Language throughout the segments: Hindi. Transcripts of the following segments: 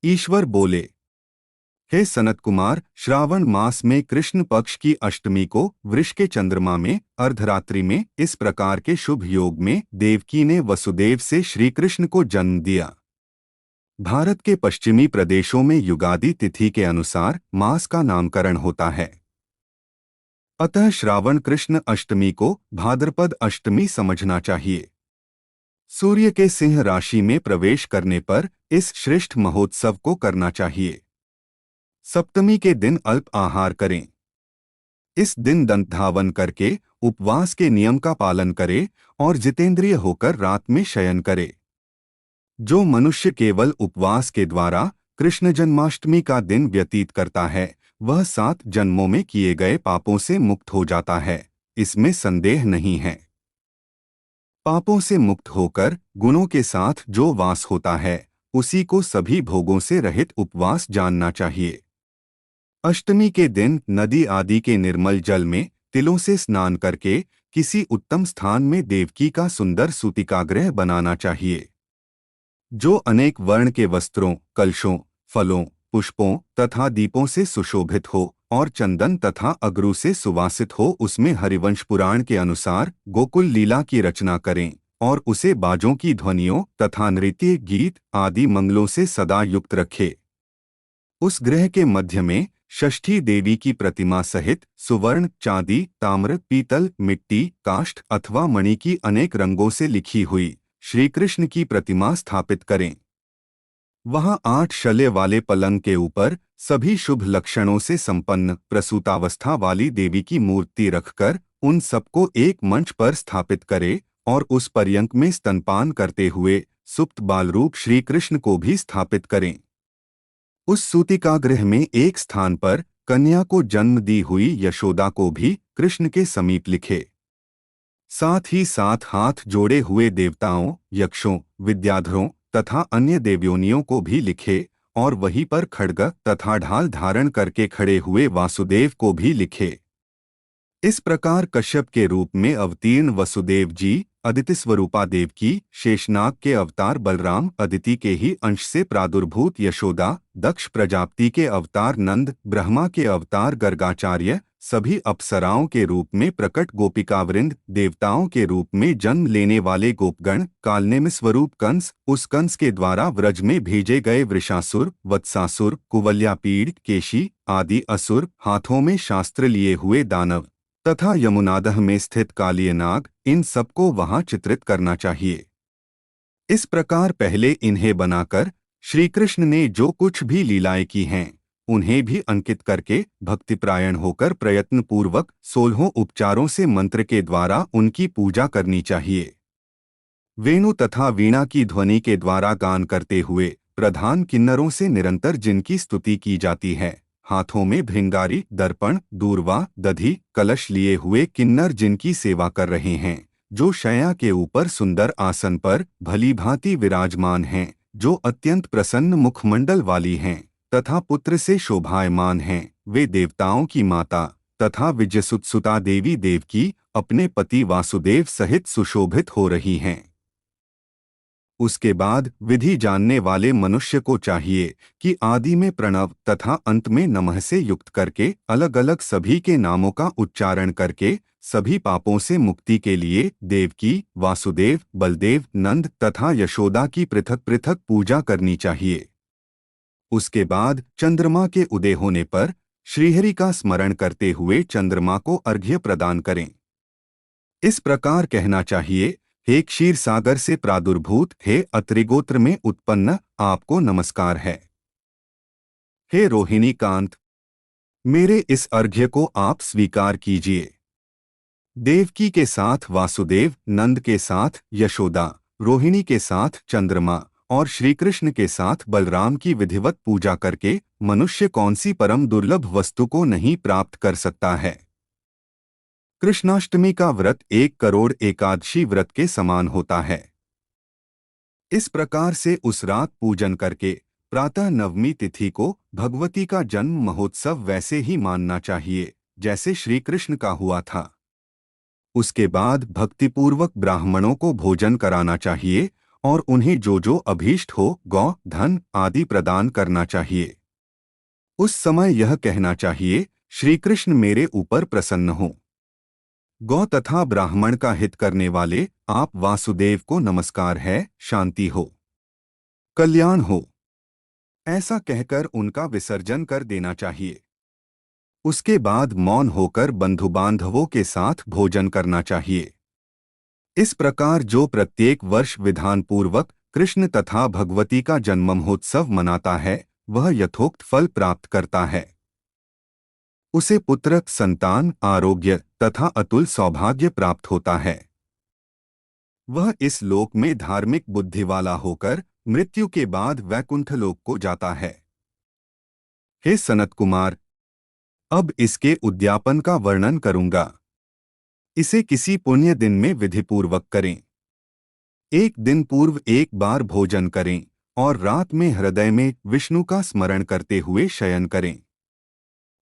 ईश्वर बोले, हे सनत कुमार, श्रावण मास में कृष्ण पक्ष की अष्टमी को वृष के चंद्रमा में अर्धरात्रि में इस प्रकार के शुभ योग में देवकी ने वसुदेव से श्री कृष्ण को जन्म दिया। भारत के पश्चिमी प्रदेशों में युगादि तिथि के अनुसार मास का नामकरण होता है। अतः श्रावण कृष्ण अष्टमी को भाद्रपद अष्टमी समझना चाहिए। सूर्य के सिंह राशि में प्रवेश करने पर इस श्रेष्ठ महोत्सव को करना चाहिए। सप्तमी के दिन अल्प आहार करें। इस दिन दंत धावन करके उपवास के नियम का पालन करे और जितेंद्रिय होकर रात में शयन करे। जो मनुष्य केवल उपवास के द्वारा कृष्ण जन्माष्टमी का दिन व्यतीत करता है, वह 7 जन्मों में किए गए पापों से मुक्त हो जाता है, इसमें संदेह नहीं है। पापों से मुक्त होकर गुणों के साथ जो वास होता है, उसी को सभी भोगों से रहित उपवास जानना चाहिए। अष्टमी के दिन नदी आदि के निर्मल जल में तिलों से स्नान करके किसी उत्तम स्थान में देवकी का सुंदर सूतिकागृह बनाना चाहिए, जो अनेक वर्ण के वस्त्रों, कलशों, फलों, पुष्पों तथा दीपों से सुशोभित हो और चंदन तथा अगरू से सुवासित हो। उसमें हरिवंश पुराण के अनुसार गोकुल लीला की रचना करें और उसे बाजों की ध्वनियों तथा नृत्य गीत आदि मंगलों से सदा युक्त रखे। उस गृह के मध्य में षष्ठी देवी की प्रतिमा सहित सुवर्ण, चांदी, ताम्र, पीतल, मिट्टी, काष्ठ अथवा मणि की अनेक रंगों से लिखी हुई श्री कृष्ण की प्रतिमा स्थापित करें। वहां 8 शल्य वाले पलंग के ऊपर सभी शुभ लक्षणों से संपन्न प्रसूतावस्था वाली देवी की मूर्ति रखकर उन सबको एक मंच पर स्थापित करे और उस पर्यंक में स्तनपान करते हुए सुप्त बालरूप श्री कृष्ण को भी स्थापित करें। उस सूतिकागृह में एक स्थान पर कन्या को जन्म दी हुई यशोदा को भी कृष्ण के समीप लिखे। साथ ही साथ हाथ जोड़े हुए देवताओं, यक्षों, विद्याधरों तथा अन्य देवयोनियों को भी लिखे और वहीं पर खड्ग तथा ढाल धारण करके खड़े हुए वासुदेव को भी लिखे। इस प्रकार कश्यप के रूप में अवतीर्ण वसुदेव जी, अदिति स्वरूपा देवकी, शेषनाग के अवतार बलराम, अदिति के ही अंश से प्रादुर्भूत यशोदा, दक्ष प्रजापति के अवतार नंद, ब्रह्मा के अवतार गर्गाचार्य, सभी अप्सराओं के रूप में प्रकट गोपिकावृंद, देवताओं के रूप में जन्म लेने वाले गोपगण, कालनेमि स्वरूप कंस, उस कंस के द्वारा व्रज में भेजे गए वृषासुर, वत्सासुर, कुवल्यापीड़, केशी आदि असुर, हाथों में शास्त्र लिए हुए दानव तथा यमुनादह में स्थित कालिय नाग, इन सबको वहां चित्रित करना चाहिए। इस प्रकार पहले इन्हें बनाकर श्री कृष्ण ने जो कुछ भी लीलाएं की हैं, उन्हें भी अंकित करके भक्तिपरायण होकर प्रयत्नपूर्वक 16 उपचारों से मंत्र के द्वारा उनकी पूजा करनी चाहिए। वेणु तथा वीणा की ध्वनि के द्वारा गान करते हुए प्रधान किन्नरों से निरंतर जिनकी स्तुति की जाती है, हाथों में भृंगारी, दर्पण, दूर्वा, दधी, कलश लिए हुए किन्नर जिनकी सेवा कर रहे हैं, जो शय्या के ऊपर सुंदर आसन पर भली भांति विराजमान हैं, जो अत्यंत प्रसन्न मुखमंडल वाली हैं तथा पुत्र से शोभायमान हैं, वे देवताओं की माता तथा विजयसुतसुता देवी देवकी अपने पति वासुदेव सहित सुशोभित हो रही हैं। उसके बाद विधि जानने वाले मनुष्य को चाहिए कि आदि में प्रणव तथा अंत में नमः से युक्त करके अलग अलग सभी के नामों का उच्चारण करके सभी पापों से मुक्ति के लिए देवकी, वासुदेव, बलदेव, नंद तथा यशोदा की पृथक पृथक पूजा करनी चाहिए। उसके बाद चंद्रमा के उदय होने पर श्रीहरि का स्मरण करते हुए चंद्रमा को अर्घ्य प्रदान करें। इस प्रकार कहना चाहिए, हे क्षीर सागर से प्रादुर्भूत, हे अत्रिगोत्र में उत्पन्न, आपको नमस्कार है। हे रोहिणी कांत, मेरे इस अर्घ्य को आप स्वीकार कीजिए। देवकी के साथ वासुदेव, नंद के साथ यशोदा, रोहिणी के साथ चंद्रमा और श्री कृष्ण के साथ बलराम की विधिवत पूजा करके मनुष्य कौन सी परम दुर्लभ वस्तु को नहीं प्राप्त कर सकता है। कृष्णाष्टमी का व्रत 1 करोड़ एकादशी व्रत के समान होता है। इस प्रकार से उस रात पूजन करके प्रातः नवमी तिथि को भगवती का जन्म महोत्सव वैसे ही मानना चाहिए जैसे श्री कृष्ण का हुआ था। उसके बाद भक्तिपूर्वक ब्राह्मणों को भोजन कराना चाहिए और उन्हें जो जो अभीष्ट हो गौ धन आदि प्रदान करना चाहिए। उस समय यह कहना चाहिए, श्री कृष्ण मेरे ऊपर प्रसन्न हो। गौ तथा ब्राह्मण का हित करने वाले आप वासुदेव को नमस्कार है, शांति हो, कल्याण हो। ऐसा कहकर उनका विसर्जन कर देना चाहिए। उसके बाद मौन होकर बंधु बांधवों के साथ भोजन करना चाहिए। इस प्रकार जो प्रत्येक वर्ष विधान पूर्वक कृष्ण तथा भगवती का जन्म महोत्सव मनाता है, वह यथोक्त फल प्राप्त करता है। उसे पुत्र, संतान, आरोग्य तथा अतुल सौभाग्य प्राप्त होता है। वह इस लोक में धार्मिक बुद्धि वाला होकर मृत्यु के बाद वैकुंठ लोक को जाता है। हे सनत कुमार, अब इसके उद्यापन का वर्णन करूंगा। इसे किसी पुण्य दिन में विधिपूर्वक करें। एक दिन पूर्व एक बार भोजन करें और रात में हृदय में विष्णु का स्मरण करते हुए शयन करें।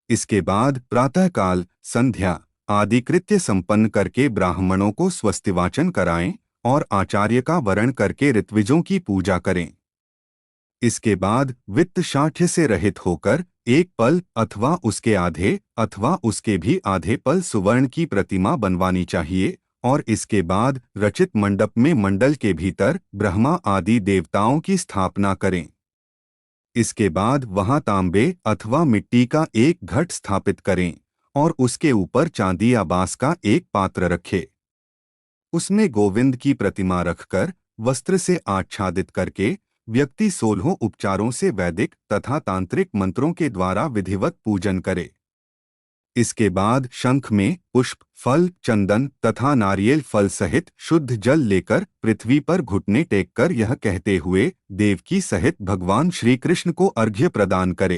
इसके बाद प्रातःकाल संध्या आदि कृत्य संपन्न करके ब्राह्मणों को स्वस्तिवाचन कराएं और आचार्य का वरण करके ऋत्विजों की पूजा करें। इसके बाद वित्त शाठ्य से रहित होकर एक पल अथवा उसके आधे अथवा उसके भी आधे पल सुवर्ण की प्रतिमा बनवानी चाहिए और इसके बाद रचित मंडप में मंडल के भीतर ब्रह्मा आदि देवताओं की स्थापना करें। इसके बाद वहां तांबे अथवा मिट्टी का एक घट स्थापित करें और उसके ऊपर चांदी या बांस का एक पात्र रखें। उसमें गोविंद की प्रतिमा रखकर वस्त्र से आच्छादित करके व्यक्ति 16 उपचारों से वैदिक तथा तांत्रिक मंत्रों के द्वारा विधिवत पूजन करे। इसके बाद शंख में पुष्प, फल, चंदन तथा नारियल फल सहित शुद्ध जल लेकर पृथ्वी पर घुटने टेककर यह कहते हुए देवकी सहित भगवान श्री कृष्ण को अर्घ्य प्रदान करे।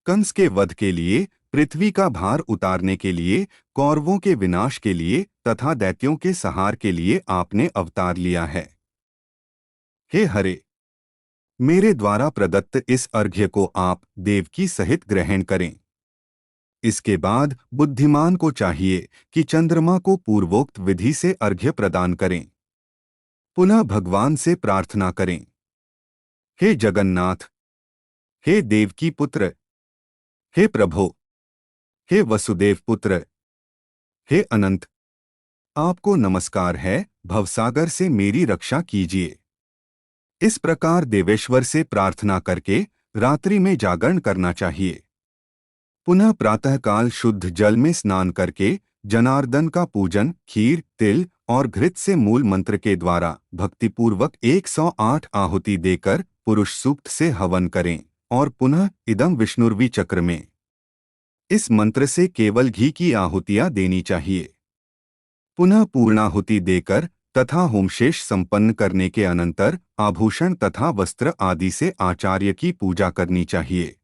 कंस के वध के लिए, पृथ्वी का भार उतारने के लिए, कौरवों के विनाश के लिए तथा दैत्यों के संहार के लिए आपने अवतार लिया है। हे हरे, मेरे द्वारा प्रदत्त इस अर्घ्य को आप देवकी सहित ग्रहण करें। इसके बाद बुद्धिमान को चाहिए कि चंद्रमा को पूर्वोक्त विधि से अर्घ्य प्रदान करें। पुनः भगवान से प्रार्थना करें, हे जगन्नाथ, हे देवकी पुत्र, हे प्रभो, हे वसुदेव पुत्र, हे अनंत, आपको नमस्कार है, भवसागर से मेरी रक्षा कीजिए। इस प्रकार देवेश्वर से प्रार्थना करके रात्रि में जागरण करना चाहिए। पुनः प्रातःकाल शुद्ध जल में स्नान करके जनार्दन का पूजन खीर, तिल और घृत से मूल मंत्र के द्वारा भक्तिपूर्वक 108 आहुति देकर पुरुष सूक्त से हवन करें और पुनः इदं विष्णुर्वि चक्र में इस मंत्र से केवल घी की आहुतियां देनी चाहिए। पुनः पूर्णाहुति देकर तथा होमशेष संपन्न करने के अनंतर आभूषण तथा वस्त्र आदि से आचार्य की पूजा करनी चाहिए।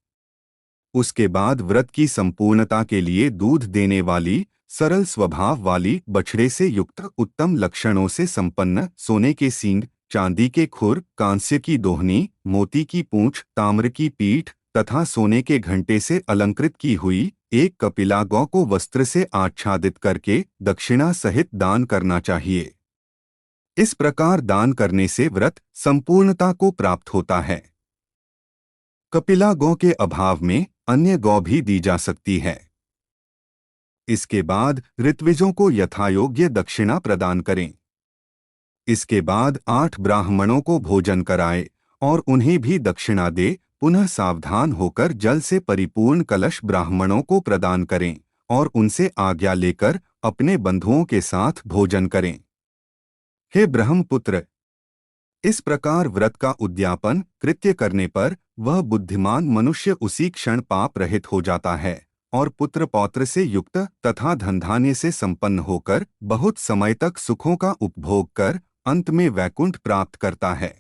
उसके बाद व्रत की संपूर्णता के लिए दूध देने वाली सरल स्वभाव वाली बछड़े से युक्त उत्तम लक्षणों से संपन्न सोने के सींग, चांदी के खुर, कांस्य की दोहनी, मोती की पूंछ, ताम्र की पीठ तथा सोने के घंटे से अलंकृत की हुई एक कपिला गौ को वस्त्र से आच्छादित करके दक्षिणा सहित दान करना चाहिए। इस प्रकार दान करने से व्रत संपूर्णता को प्राप्त होता है। कपिला गौ के अभाव में अन्य गौ भी दी जा सकती है। इसके बाद ऋत्विजों को यथायोग्य दक्षिणा प्रदान करें। इसके बाद 8 ब्राह्मणों को भोजन कराए और उन्हें भी दक्षिणा दे। पुनः सावधान होकर जल से परिपूर्ण कलश ब्राह्मणों को प्रदान करें और उनसे आज्ञा लेकर अपने बंधुओं के साथ भोजन करें। हे ब्रह्मपुत्र, इस प्रकार व्रत का उद्यापन कृत्य करने पर वह बुद्धिमान मनुष्य उसी क्षण पाप रहित हो जाता है और पुत्र पौत्र से युक्त तथा धनधान्य से संपन्न होकर बहुत समय तक सुखों का उपभोग कर अंत में वैकुंठ प्राप्त करता है।